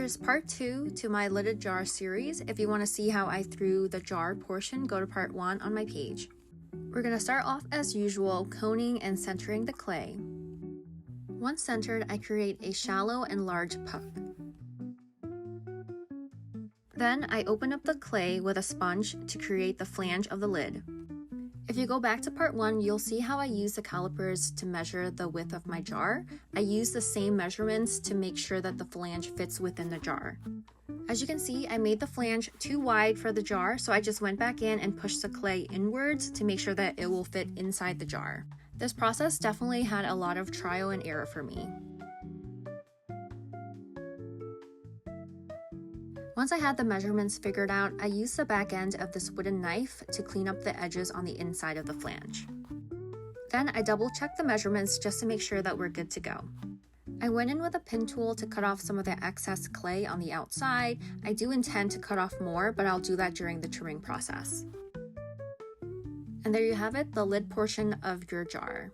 There's part 2 to my lidded jar series. If you want to see how I threw the jar portion, go to part 1 on my page. We're going to start off as usual, coning and centering the clay. Once centered, I create a shallow and large puck. Then I open up the clay with a sponge to create the flange of the lid. If you go back to part 1, you'll see how I use the calipers to measure the width of my jar. I use the same measurements to make sure that the flange fits within the jar. As you can see, I made the flange too wide for the jar, so I just went back in and pushed the clay inwards to make sure that it will fit inside the jar. This process definitely had a lot of trial and error for me. Once I had the measurements figured out, I used the back end of this wooden knife to clean up the edges on the inside of the flange. Then I double checked the measurements just to make sure that we're good to go. I went in with a pin tool to cut off some of the excess clay on the outside. I do intend to cut off more, but I'll do that during the trimming process. And there you have it, the lid portion of your jar.